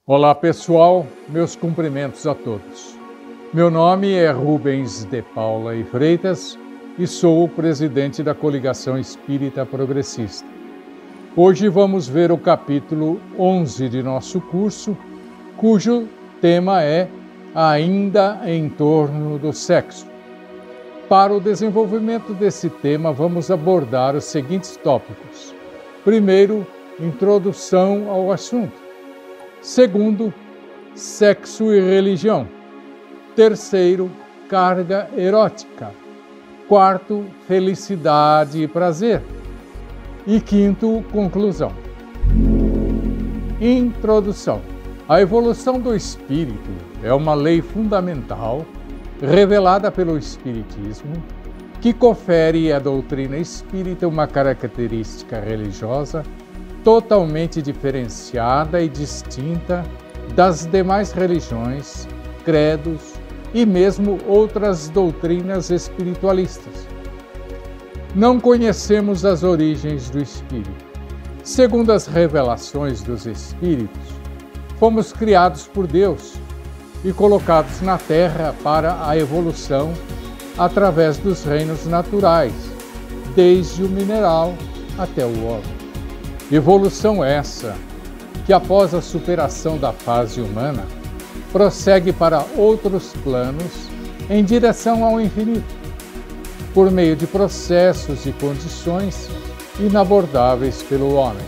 Olá pessoal, meus cumprimentos a todos. Meu nome é Rubens de Paula e Freitas e sou o presidente da Coligação Espírita Progressista. Hoje vamos ver o capítulo 11 de nosso curso, cujo tema é Ainda em torno do sexo. Para o desenvolvimento desse tema, vamos abordar os seguintes tópicos. Primeiro, introdução ao assunto. Segundo, sexo e religião. Terceiro, carga erótica. Quarto, felicidade e prazer. E quinto, conclusão. Introdução. A evolução do espírito é uma lei fundamental revelada pelo Espiritismo que confere à doutrina espírita uma característica religiosa totalmente diferenciada e distinta das demais religiões, credos e mesmo outras doutrinas espiritualistas. Não conhecemos as origens do espírito. Segundo as revelações dos espíritos, fomos criados por Deus e colocados na Terra para a evolução através dos reinos naturais, desde o mineral até o homem. Evolução essa que, após a superação da fase humana, prossegue para outros planos em direção ao infinito, por meio de processos e condições inabordáveis pelo homem.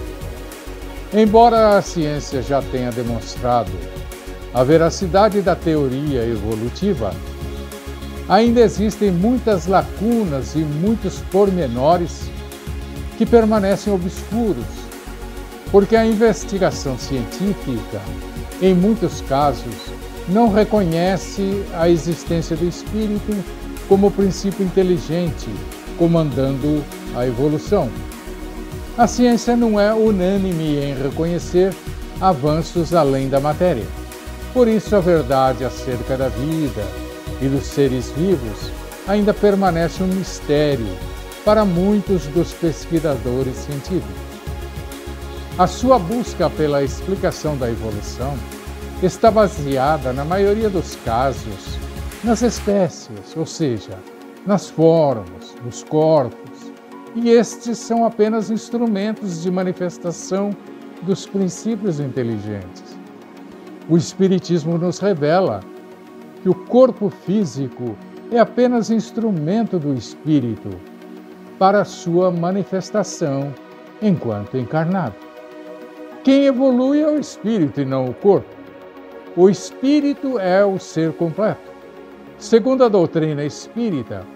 Embora a ciência já tenha demonstrado a veracidade da teoria evolutiva, ainda existem muitas lacunas e muitos pormenores que permanecem obscuros, porque a investigação científica, em muitos casos, não reconhece a existência do espírito como princípio inteligente comandando a evolução. A ciência não é unânime em reconhecer avanços além da matéria. Por isso, a verdade acerca da vida e dos seres vivos ainda permanece um mistério para muitos dos pesquisadores científicos. A sua busca pela explicação da evolução está baseada, na maioria dos casos, nas espécies, ou seja, nas formas, nos corpos, e estes são apenas instrumentos de manifestação dos princípios inteligentes. O Espiritismo nos revela que o corpo físico é apenas instrumento do espírito para a sua manifestação enquanto encarnado. Quem evolui é o espírito e não o corpo. O espírito é o ser completo. Segundo a doutrina espírita,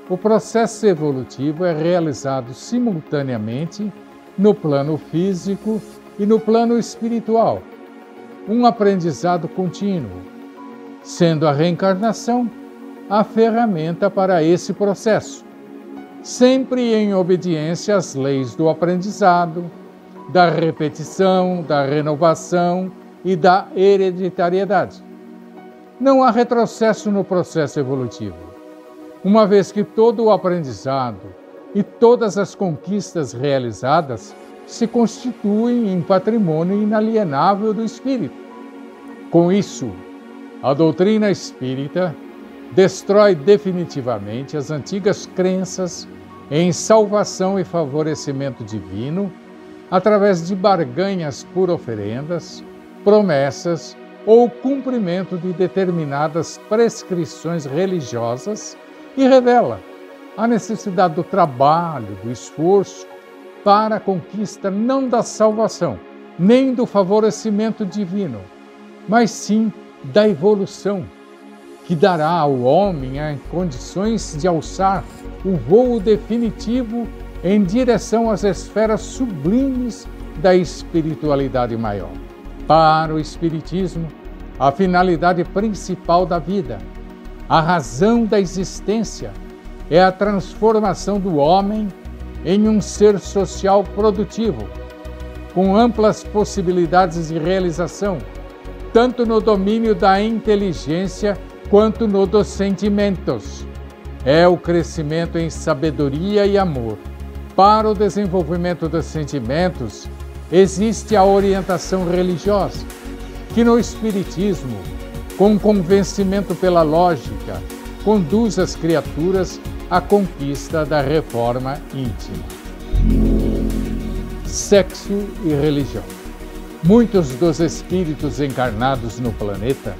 o processo evolutivo é realizado simultaneamente no plano físico e no plano espiritual, um aprendizado contínuo, sendo a reencarnação a ferramenta para esse processo, sempre em obediência às leis do aprendizado, da repetição, da renovação e da hereditariedade. Não há retrocesso no processo evolutivo, uma vez que todo o aprendizado e todas as conquistas realizadas se constituem em patrimônio inalienável do espírito. Com isso, a doutrina espírita destrói definitivamente as antigas crenças em salvação e favorecimento divino através de barganhas por oferendas, promessas ou cumprimento de determinadas prescrições religiosas e revela a necessidade do trabalho, do esforço para a conquista não da salvação, nem do favorecimento divino, mas sim da evolução, que dará ao homem as condições de alçar o voo definitivo em direção às esferas sublimes da espiritualidade maior. Para o Espiritismo, a finalidade principal da vida, a razão da existência, é a transformação do homem em um ser social produtivo, com amplas possibilidades de realização, tanto no domínio da inteligência quanto no dos sentimentos. É o crescimento em sabedoria e amor. Para o desenvolvimento dos sentimentos, existe a orientação religiosa, que no Espiritismo, com convencimento pela lógica, conduz as criaturas à conquista da reforma íntima. Sexo e religião. Muitos dos espíritos encarnados no planeta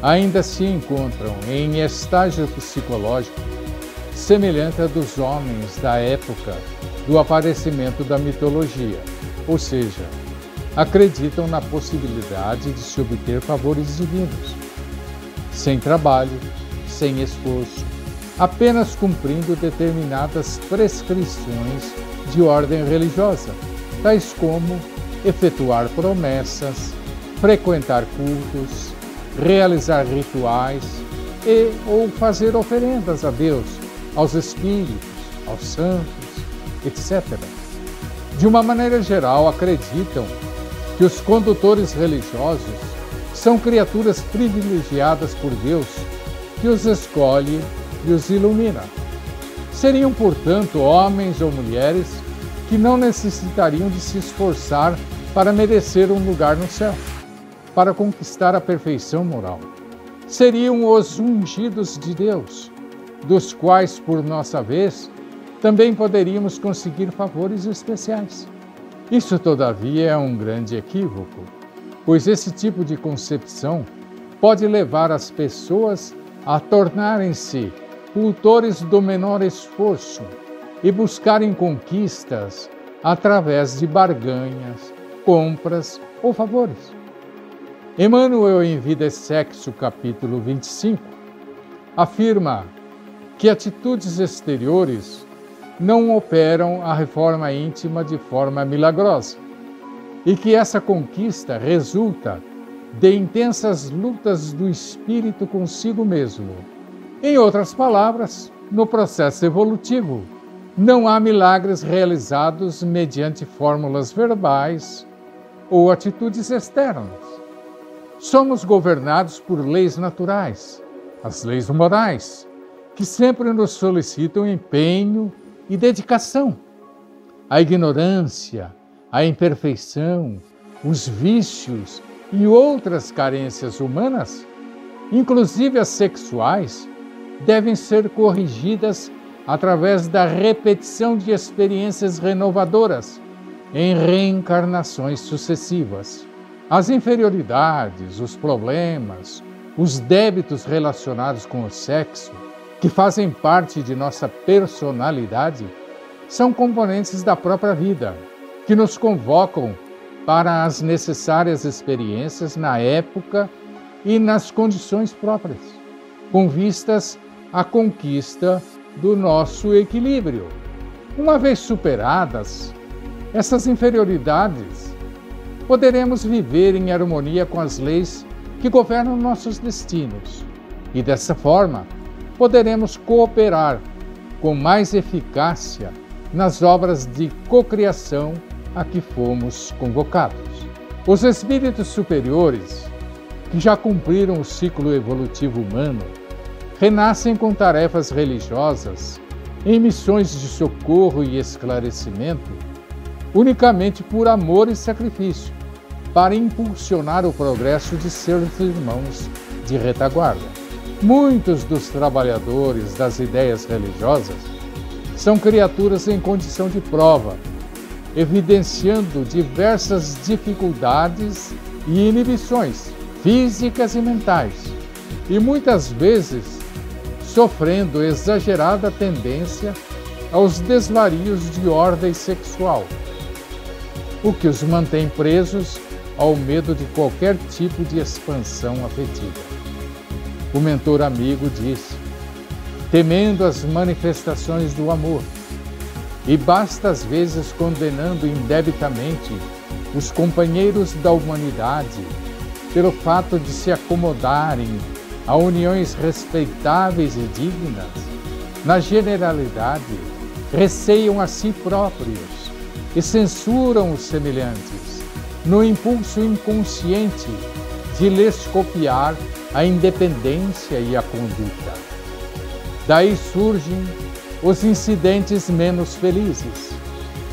ainda se encontram em estágio psicológico semelhante ao dos homens da época do aparecimento da mitologia, ou seja, acreditam na possibilidade de se obter favores divinos, sem trabalho, sem esforço, apenas cumprindo determinadas prescrições de ordem religiosa, tais como efetuar promessas, frequentar cultos, realizar rituais ou fazer oferendas a Deus, aos espíritos, aos santos, etc. De uma maneira geral, acreditam que os condutores religiosos são criaturas privilegiadas por Deus, que os escolhe e os ilumina. Seriam, portanto, homens ou mulheres que não necessitariam de se esforçar para merecer um lugar no céu, para conquistar a perfeição moral. Seriam os ungidos de Deus, dos quais, por nossa vez, também poderíamos conseguir favores especiais. Isso, todavia, é um grande equívoco, pois esse tipo de concepção pode levar as pessoas a tornarem-se cultores do menor esforço e buscarem conquistas através de barganhas, compras ou favores. Emmanuel, em Vida e Sexo, capítulo 25, afirma que atitudes exteriores não operam a reforma íntima de forma milagrosa e que essa conquista resulta de intensas lutas do espírito consigo mesmo. Em outras palavras, no processo evolutivo, não há milagres realizados mediante fórmulas verbais ou atitudes externas. Somos governados por leis naturais, as leis morais, que sempre nos solicitam empenho e dedicação. A ignorância, a imperfeição, os vícios e outras carências humanas, inclusive as sexuais, devem ser corrigidas através da repetição de experiências renovadoras em reencarnações sucessivas. As inferioridades, os problemas, os débitos relacionados com o sexo, que fazem parte de nossa personalidade, são componentes da própria vida, que nos convocam para as necessárias experiências na época e nas condições próprias, com vistas à conquista do nosso equilíbrio. Uma vez superadas essas inferioridades, poderemos viver em harmonia com as leis que governam nossos destinos e, dessa forma, poderemos cooperar com mais eficácia nas obras de cocriação a que fomos convocados. Os espíritos superiores, que já cumpriram o ciclo evolutivo humano, renascem com tarefas religiosas em missões de socorro e esclarecimento, unicamente por amor e sacrifício, para impulsionar o progresso de seus irmãos de retaguarda. Muitos dos trabalhadores das ideias religiosas são criaturas em condição de prova, evidenciando diversas dificuldades e inibições físicas e mentais, e muitas vezes sofrendo exagerada tendência aos desvarios de ordem sexual, o que os mantém presos ao medo de qualquer tipo de expansão afetiva. O mentor amigo disse, temendo as manifestações do amor, e basta às vezes condenando indebitamente os companheiros da humanidade pelo fato de se acomodarem a uniões respeitáveis e dignas, na generalidade, receiam a si próprios e censuram os semelhantes, no impulso inconsciente de lhes copiar a independência e a conduta. Daí surgem os incidentes menos felizes.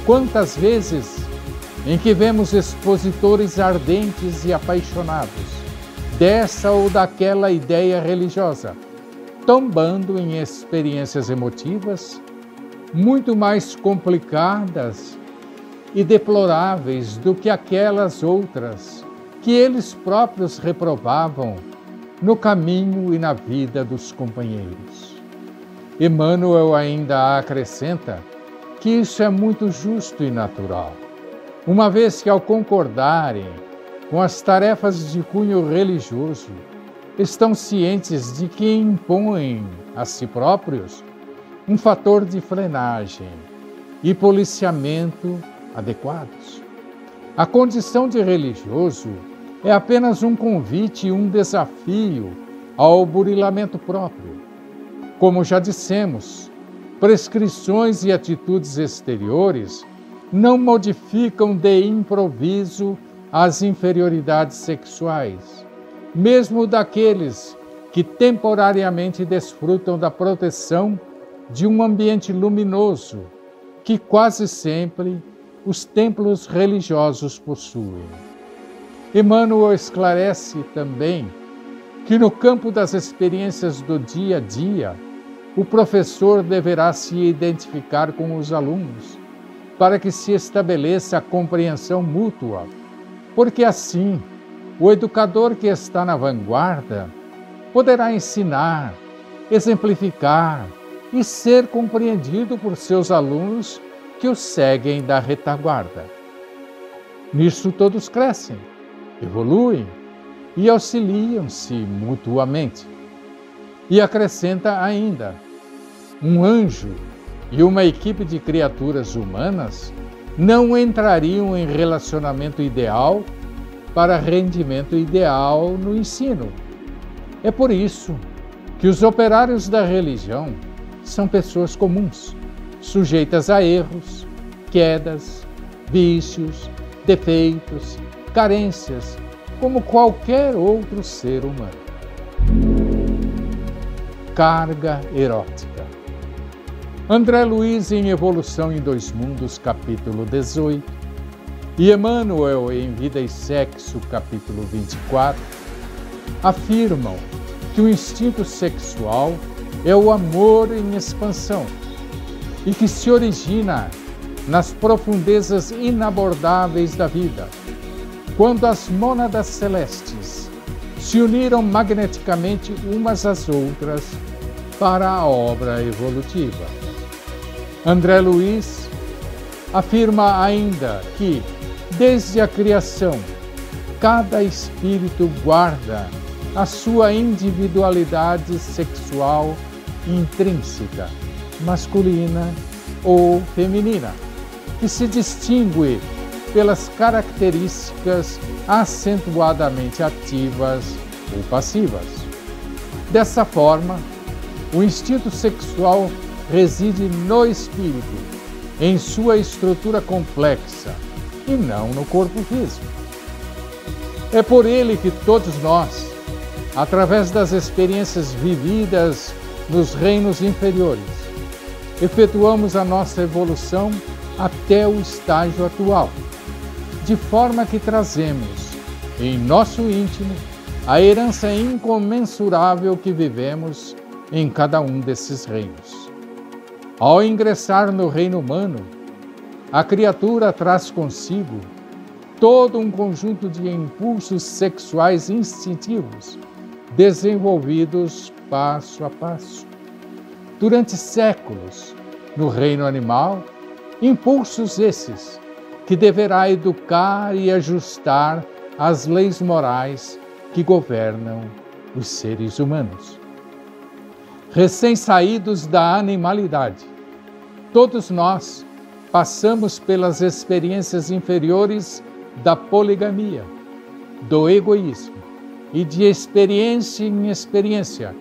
Quantas vezes em que vemos expositores ardentes e apaixonados dessa ou daquela ideia religiosa, tombando em experiências emotivas muito mais complicadas e deploráveis do que aquelas outras que eles próprios reprovavam no caminho e na vida dos companheiros. Emmanuel ainda acrescenta que isso é muito justo e natural, uma vez que, ao concordarem com as tarefas de cunho religioso, estão cientes de que impõem a si próprios um fator de frenagem e policiamento adequados. A condição de religioso é apenas um convite e um desafio ao burilamento próprio. Como já dissemos, prescrições e atitudes exteriores não modificam de improviso as inferioridades sexuais, mesmo daqueles que temporariamente desfrutam da proteção de um ambiente luminoso que quase sempre os templos religiosos possuem. Emmanuel esclarece também que no campo das experiências do dia a dia, o professor deverá se identificar com os alunos para que se estabeleça a compreensão mútua, porque assim o educador que está na vanguarda poderá ensinar, exemplificar e ser compreendido por seus alunos que o seguem da retaguarda. Nisso todos crescem, evoluem e auxiliam-se mutuamente. E acrescenta ainda: um anjo e uma equipe de criaturas humanas não entrariam em relacionamento ideal para rendimento ideal no ensino. É por isso que os operários da religião são pessoas comuns, sujeitas a erros, quedas, vícios, defeitos, carências, como qualquer outro ser humano. Carga erótica. André Luiz em Evolução em Dois Mundos, capítulo 18, e Emmanuel em Vida e Sexo, capítulo 24, afirmam que o instinto sexual é o amor em expansão e que se origina nas profundezas inabordáveis da vida, quando as mônadas celestes se uniram magneticamente umas às outras para a obra evolutiva. André Luiz afirma ainda que, desde a criação, cada espírito guarda a sua individualidade sexual intrínseca, masculina ou feminina, que se distingue pelas características acentuadamente ativas ou passivas. Dessa forma, o instinto sexual reside no espírito, em sua estrutura complexa, e não no corpo físico. É por ele que todos nós, através das experiências vividas nos reinos inferiores, efetuamos a nossa evolução até o estágio atual, de forma que trazemos em nosso íntimo a herança incomensurável que vivemos em cada um desses reinos. Ao ingressar no reino humano, a criatura traz consigo todo um conjunto de impulsos sexuais instintivos, desenvolvidos passo a passo. Durante séculos, no reino animal, impulsos esses que deverá educar e ajustar às leis morais que governam os seres humanos. Recém-saídos da animalidade, todos nós passamos pelas experiências inferiores da poligamia, do egoísmo, e de experiência em experiência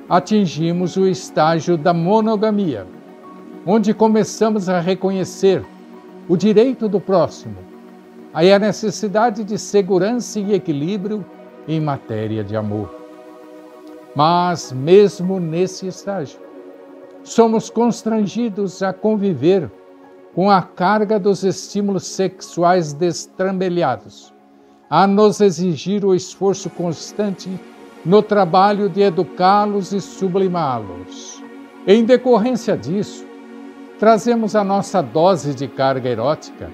atingimos o estágio da monogamia, onde começamos a reconhecer o direito do próximo e a necessidade de segurança e equilíbrio em matéria de amor. Mas, mesmo nesse estágio, somos constrangidos a conviver com a carga dos estímulos sexuais destrambelhados, a nos exigir o esforço constante no trabalho de educá-los e sublimá-los. Em decorrência disso, trazemos a nossa dose de carga erótica,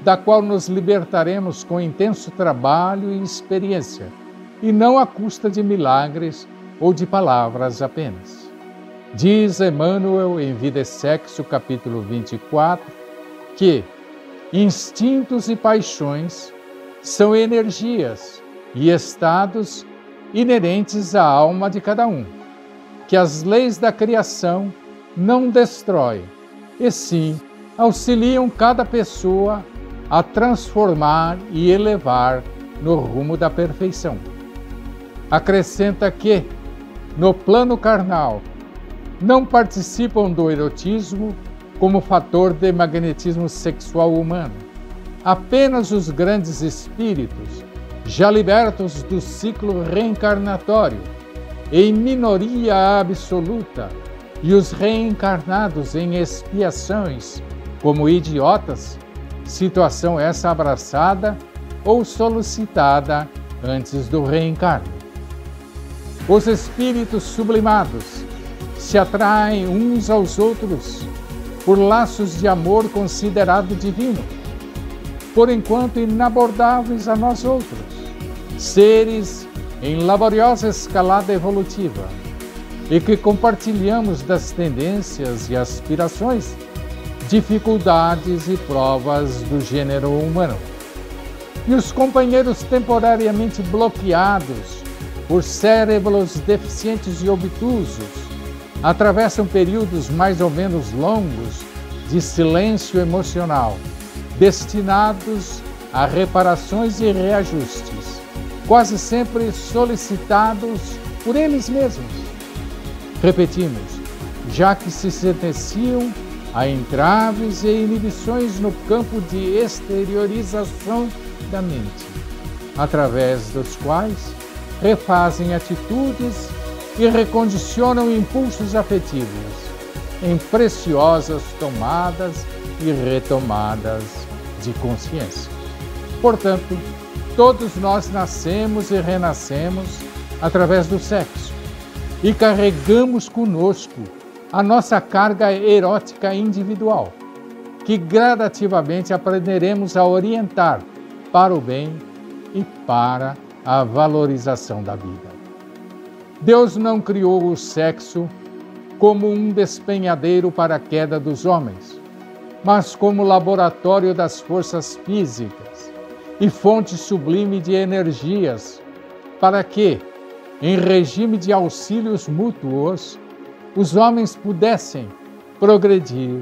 da qual nos libertaremos com intenso trabalho e experiência, e não à custa de milagres ou de palavras apenas. Diz Emmanuel em Vida e Sexo, capítulo 24, que instintos e paixões são energias e estados inerentes à alma de cada um, que as leis da criação não destroem, e sim auxiliam cada pessoa a transformar e elevar no rumo da perfeição. Acrescenta que, no plano carnal, não participam do erotismo como fator de magnetismo sexual humano. Apenas os grandes espíritos, já libertos do ciclo reencarnatório, em minoria absoluta, e os reencarnados em expiações como idiotas, situação essa abraçada ou solicitada antes do reencarno. Os espíritos sublimados se atraem uns aos outros por laços de amor considerado divino, por enquanto inabordáveis a nós outros, seres em laboriosa escalada evolutiva, e que compartilhamos das tendências e aspirações, dificuldades e provas do gênero humano. E os companheiros temporariamente bloqueados por cérebros deficientes e obtusos atravessam períodos mais ou menos longos de silêncio emocional, destinados a reparações e reajustes, quase sempre solicitados por eles mesmos. Repetimos, já que se sentenciam a entraves e inibições no campo de exteriorização da mente, através dos quais refazem atitudes e recondicionam impulsos afetivos em preciosas tomadas e retomadas de consciência. Portanto, todos nós nascemos e renascemos através do sexo e carregamos conosco a nossa carga erótica individual, que gradativamente aprenderemos a orientar para o bem e para a valorização da vida. Deus não criou o sexo como um despenhadeiro para a queda dos homens, mas como laboratório das forças físicas e fonte sublime de energias, para que, em regime de auxílios mútuos, os homens pudessem progredir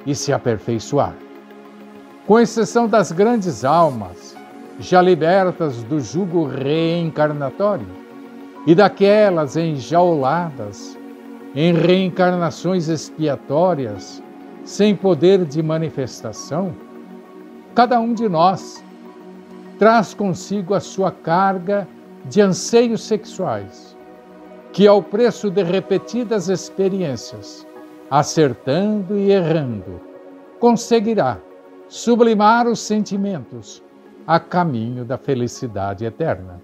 e se aperfeiçoar. Com exceção das grandes almas, já libertas do jugo reencarnatório, e daquelas enjauladas em reencarnações expiatórias, sem poder de manifestação, cada um de nós traz consigo a sua carga de anseios sexuais, que ao preço de repetidas experiências, acertando e errando, conseguirá sublimar os sentimentos a caminho da felicidade eterna.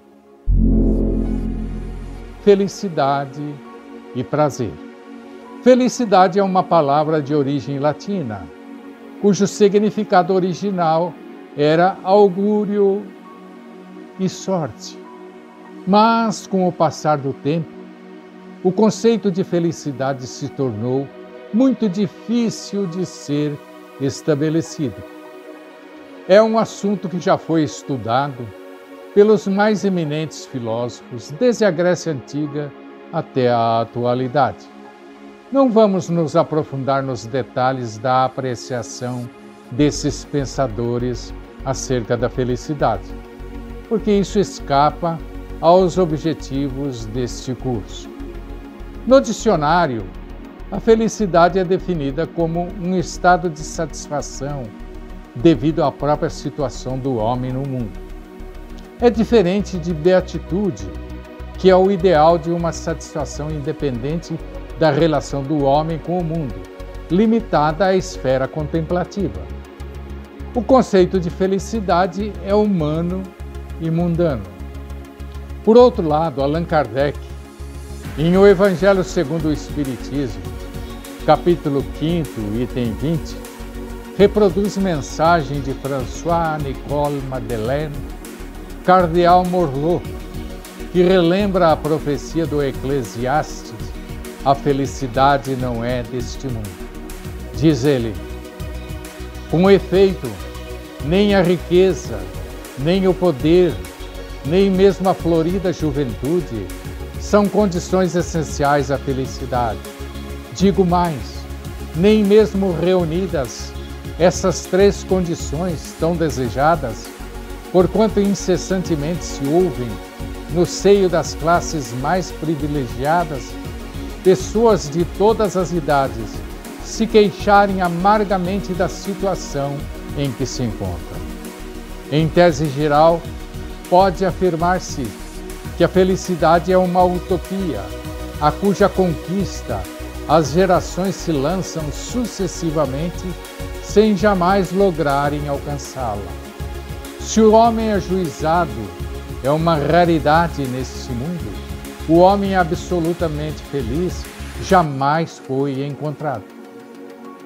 Felicidade e prazer. Felicidade é uma palavra de origem latina, cujo significado original era augúrio e sorte. Mas, com o passar do tempo, o conceito de felicidade se tornou muito difícil de ser estabelecido. É um assunto que já foi estudado pelos mais eminentes filósofos, desde a Grécia Antiga até a atualidade. Não vamos nos aprofundar nos detalhes da apreciação desses pensadores acerca da felicidade, porque isso escapa aos objetivos deste curso. No dicionário, a felicidade é definida como um estado de satisfação devido à própria situação do homem no mundo. É diferente de beatitude, que é o ideal de uma satisfação independente da relação do homem com o mundo, limitada à esfera contemplativa. O conceito de felicidade é humano e mundano. Por outro lado, Allan Kardec, em O Evangelho segundo o Espiritismo, capítulo 5º, item 20, reproduz mensagem de François-Nicole Madeleine, cardeal Morlot, que relembra a profecia do Eclesiastes: a felicidade não é deste mundo. Diz ele: com efeito, nem a riqueza, nem o poder, nem mesmo a florida juventude são condições essenciais à felicidade. Digo mais, nem mesmo reunidas essas três condições tão desejadas, porquanto incessantemente se ouvem, no seio das classes mais privilegiadas, pessoas de todas as idades se queixarem amargamente da situação em que se encontram. Em tese geral, pode afirmar-se que a felicidade é uma utopia, a cuja conquista as gerações se lançam sucessivamente sem jamais lograrem alcançá-la. Se o homem ajuizado é uma raridade neste mundo, o homem absolutamente feliz jamais foi encontrado.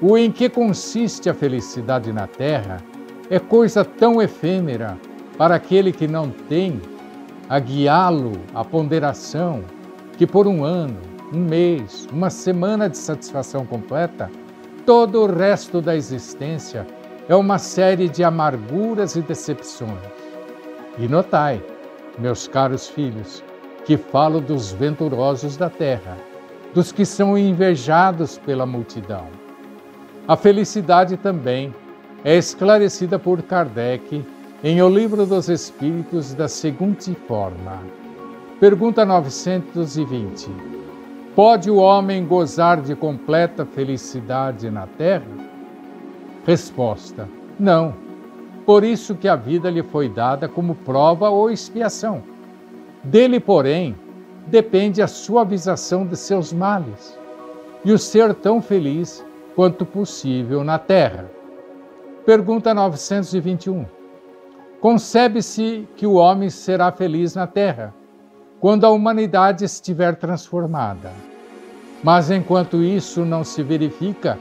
O em que consiste a felicidade na Terra é coisa tão efêmera para aquele que não tem a guiá-lo à ponderação, que por um ano, um mês, uma semana de satisfação completa, todo o resto da existência é uma série de amarguras e decepções. E notai, meus caros filhos, que falo dos venturosos da terra, dos que são invejados pela multidão. A felicidade também é esclarecida por Kardec em O Livro dos Espíritos da seguinte forma. Pergunta 920. Pode o homem gozar de completa felicidade na terra? Resposta: não. Por isso que a vida lhe foi dada como prova ou expiação. Dele, porém, depende a suavização de seus males e o ser tão feliz quanto possível na terra. Pergunta 921. Concebe-se que o homem será feliz na terra quando a humanidade estiver transformada. Mas enquanto isso não se verifica,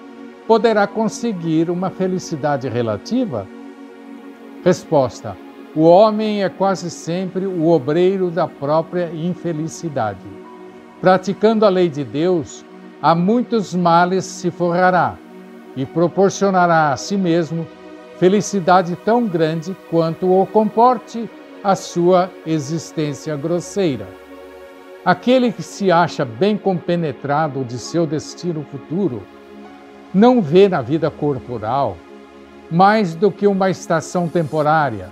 poderá conseguir uma felicidade relativa? Resposta: o homem é quase sempre o obreiro da própria infelicidade. Praticando a lei de Deus, a muitos males se forrará e proporcionará a si mesmo felicidade tão grande quanto o comporte a sua existência grosseira. Aquele que se acha bem compenetrado de seu destino futuro não vê na vida corporal mais do que uma estação temporária,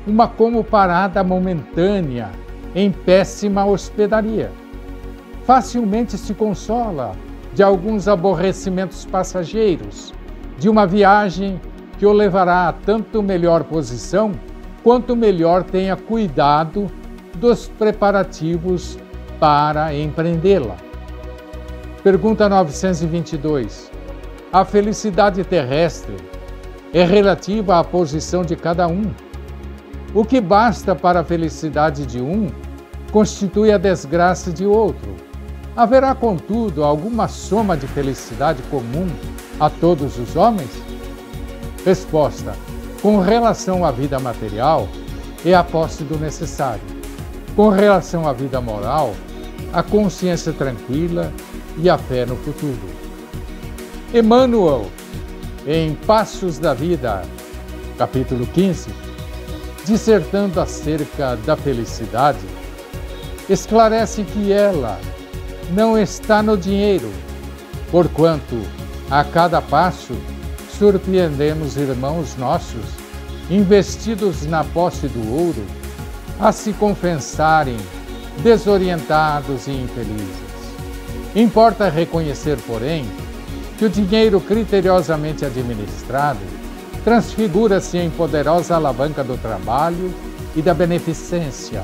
uma como parada momentânea em péssima hospedaria. Facilmente se consola de alguns aborrecimentos passageiros, de uma viagem que o levará a tanto melhor posição, quanto melhor tenha cuidado dos preparativos para empreendê-la. Pergunta 922. A felicidade terrestre é relativa à posição de cada um. O que basta para a felicidade de um constitui a desgraça de outro. Haverá, contudo, alguma soma de felicidade comum a todos os homens? Resposta: com relação à vida material, é a posse do necessário. Com relação à vida moral, a consciência tranquila e a fé no futuro. Emmanuel, em Passos da Vida, capítulo 15, dissertando acerca da felicidade, esclarece que ela não está no dinheiro, porquanto, a cada passo, surpreendemos irmãos nossos, investidos na posse do ouro, a se confessarem desorientados e infelizes. Importa reconhecer, porém, que o dinheiro criteriosamente administrado transfigura-se em poderosa alavanca do trabalho e da beneficência,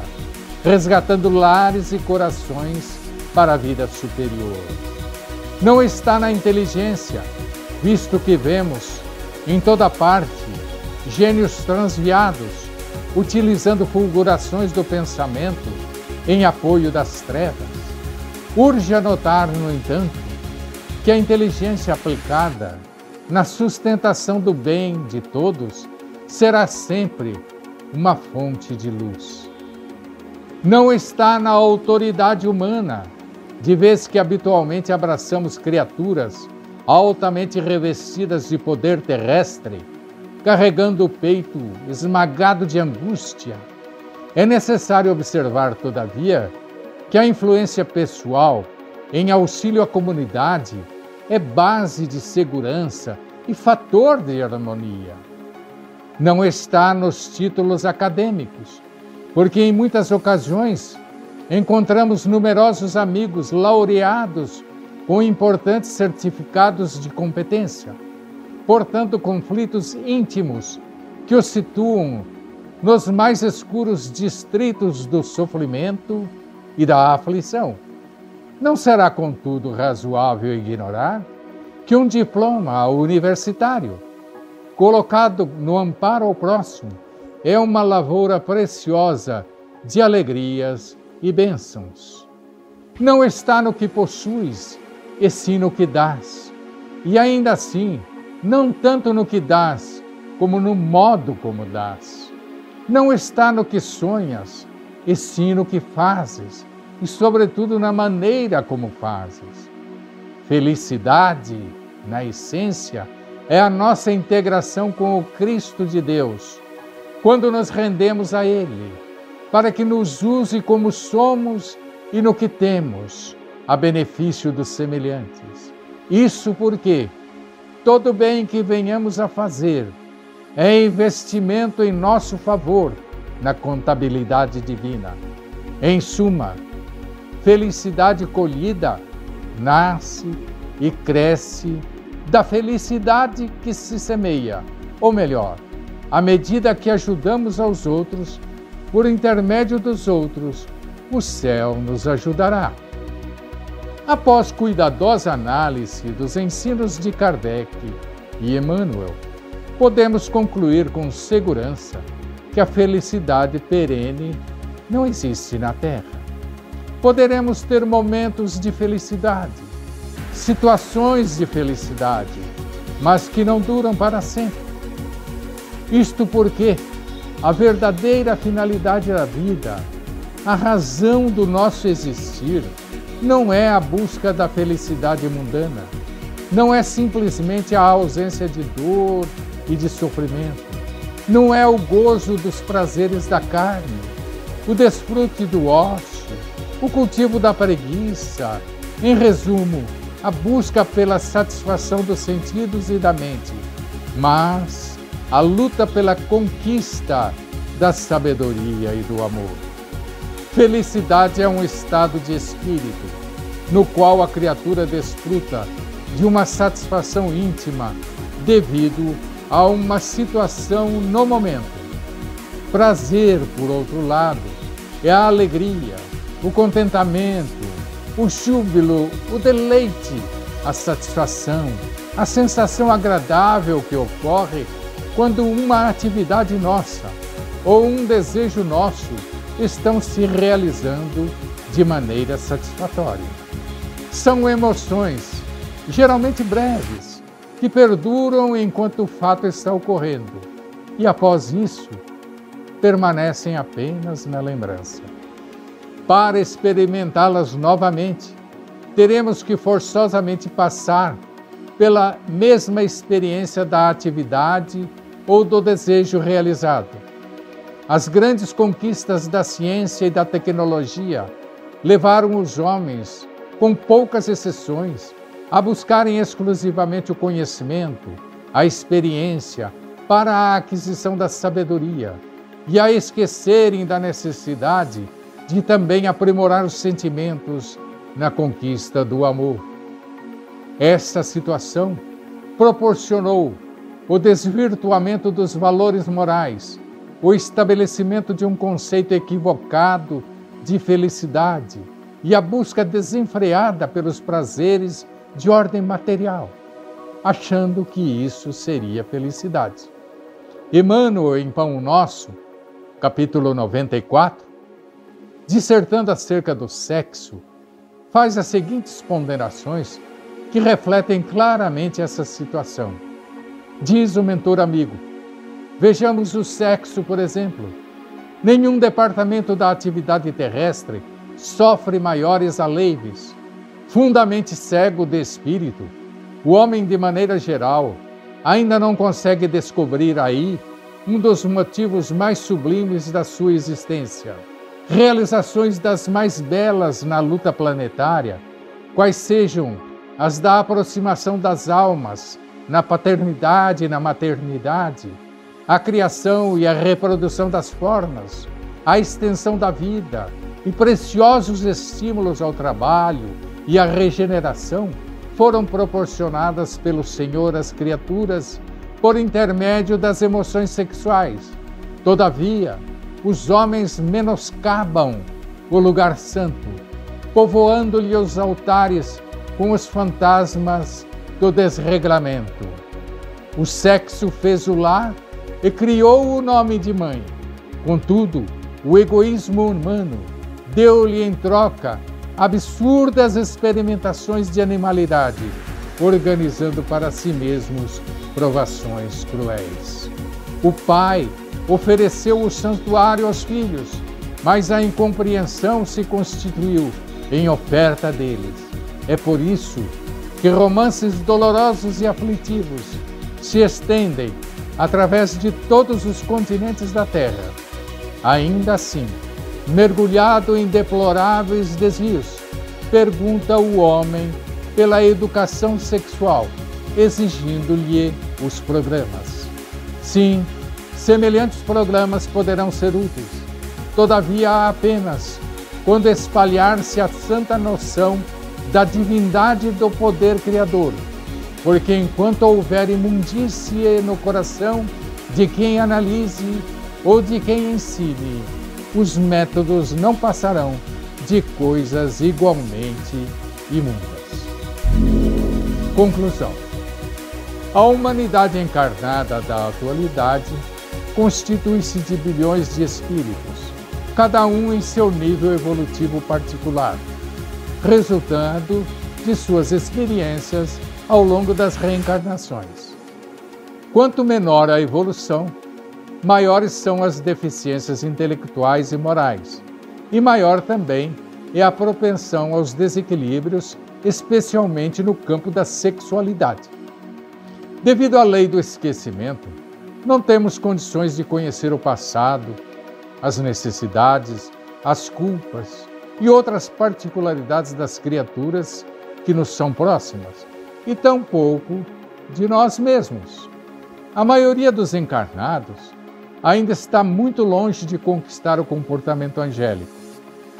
resgatando lares e corações para a vida superior. Não está na inteligência, visto que vemos em toda parte gênios transviados, utilizando fulgurações do pensamento em apoio das trevas. Urge anotar, no entanto, que a inteligência aplicada na sustentação do bem de todos será sempre uma fonte de luz. Não está na autoridade humana, de vez que habitualmente abraçamos criaturas altamente revestidas de poder terrestre, carregando o peito esmagado de angústia. É necessário observar, todavia, que a influência pessoal em auxílio à comunidade é base de segurança e fator de harmonia. Não está nos títulos acadêmicos, porque em muitas ocasiões encontramos numerosos amigos laureados com importantes certificados de competência, portanto, conflitos íntimos que os situam nos mais escuros distritos do sofrimento e da aflição. Não será, contudo, razoável ignorar que um diploma universitário, colocado no amparo ao próximo, é uma lavoura preciosa de alegrias e bênçãos. Não está no que possuis, e sim no que dás. E ainda assim, não tanto no que dás, como no modo como dás. Não está no que sonhas, e sim no que fazes, e sobretudo na maneira como fazes. Felicidade, na essência, é a nossa integração com o Cristo de Deus, quando nos rendemos a Ele, para que nos use como somos e no que temos, a benefício dos semelhantes. Isso porque todo bem que venhamos a fazer é investimento em nosso favor na contabilidade divina. Em suma, felicidade colhida nasce e cresce da felicidade que se semeia, ou melhor, à medida que ajudamos aos outros, por intermédio dos outros, o céu nos ajudará. Após cuidadosa análise dos ensinos de Kardec e Emmanuel, podemos concluir com segurança que a felicidade perene não existe na Terra. Poderemos ter momentos de felicidade, situações de felicidade, mas que não duram para sempre. Isto porque a verdadeira finalidade da vida, a razão do nosso existir, não é a busca da felicidade mundana, não é simplesmente a ausência de dor e de sofrimento, não é o gozo dos prazeres da carne, o desfrute do ócio, o cultivo da preguiça, em resumo, a busca pela satisfação dos sentidos e da mente, mas a luta pela conquista da sabedoria e do amor. Felicidade é um estado de espírito, no qual a criatura desfruta de uma satisfação íntima devido a uma situação no momento. Prazer, por outro lado, é a alegria, o contentamento, o júbilo, o deleite, a satisfação, a sensação agradável que ocorre quando uma atividade nossa ou um desejo nosso estão se realizando de maneira satisfatória. São emoções, geralmente breves, que perduram enquanto o fato está ocorrendo e, após isso, permanecem apenas na lembrança. Para experimentá-las novamente, teremos que forçosamente passar pela mesma experiência da atividade ou do desejo realizado. As grandes conquistas da ciência e da tecnologia levaram os homens, com poucas exceções, a buscarem exclusivamente o conhecimento, a experiência para a aquisição da sabedoria e a esquecerem da necessidade de também aprimorar os sentimentos na conquista do amor. Essa situação proporcionou o desvirtuamento dos valores morais, o estabelecimento de um conceito equivocado de felicidade e a busca desenfreada pelos prazeres de ordem material. achando que isso seria felicidade. Emmanuel, em Pão Nosso, capítulo 94, dissertando acerca do sexo, faz as seguintes ponderações que refletem claramente essa situação. Diz o mentor amigo: vejamos o sexo, por exemplo. Nenhum departamento da atividade terrestre sofre maiores aleives. Fundamente cego de espírito, o homem, de maneira geral, ainda não consegue descobrir aí um dos motivos mais sublimes da sua existência. Realizações das mais belas na luta planetária, quais sejam as da aproximação das almas, na paternidade e na maternidade, a criação e a reprodução das formas, a extensão da vida e preciosos estímulos ao trabalho e à regeneração, foram proporcionadas pelo Senhor às criaturas por intermédio das emoções sexuais. Todavia, os homens menoscabam o lugar santo, povoando-lhe os altares com os fantasmas do desregramento. O sexo fez o lar e criou o nome de mãe. Contudo, o egoísmo humano deu-lhe em troca absurdas experimentações de animalidade, organizando para si mesmos provações cruéis. O pai ofereceu o santuário aos filhos, mas a incompreensão se constituiu em oferta deles. É por isso que romances dolorosos e aflitivos se estendem através de todos os continentes da Terra. Ainda assim, mergulhado em deploráveis desvios, pergunta o homem pela educação sexual, exigindo-lhe os programas. Sim, semelhantes programas poderão ser úteis, todavia apenas quando espalhar-se a santa noção da divindade do poder criador, porque enquanto houver imundície no coração de quem analise ou de quem ensine, os métodos não passarão de coisas igualmente imundas. Conclusão. A humanidade encarnada da atualidade constitui-se de bilhões de espíritos, cada um em seu nível evolutivo particular, resultando de suas experiências ao longo das reencarnações. Quanto menor a evolução, maiores são as deficiências intelectuais e morais, e maior também é a propensão aos desequilíbrios, especialmente no campo da sexualidade. Devido à lei do esquecimento, não temos condições de conhecer o passado, as necessidades, as culpas e outras particularidades das criaturas que nos são próximas, e tampouco de nós mesmos. A maioria dos encarnados ainda está muito longe de conquistar o comportamento angélico,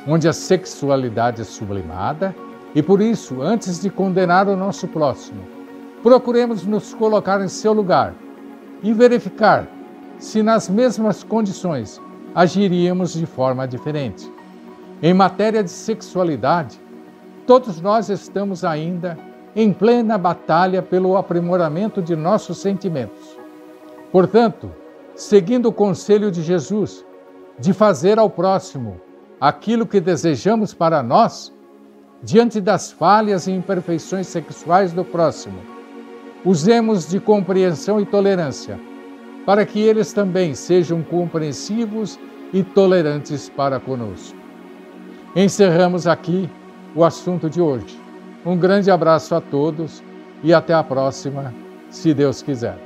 onde a sexualidade é sublimada e, por isso, antes de condenar o nosso próximo, procuremos nos colocar em seu lugar e verificar se, nas mesmas condições, agiríamos de forma diferente. Em matéria de sexualidade, todos nós estamos ainda em plena batalha pelo aprimoramento de nossos sentimentos. Portanto, seguindo o conselho de Jesus de fazer ao próximo aquilo que desejamos para nós, diante das falhas e imperfeições sexuais do próximo, usemos de compreensão e tolerância, para que eles também sejam compreensivos e tolerantes para conosco. Encerramos aqui o assunto de hoje. Um grande abraço a todos e até a próxima, se Deus quiser.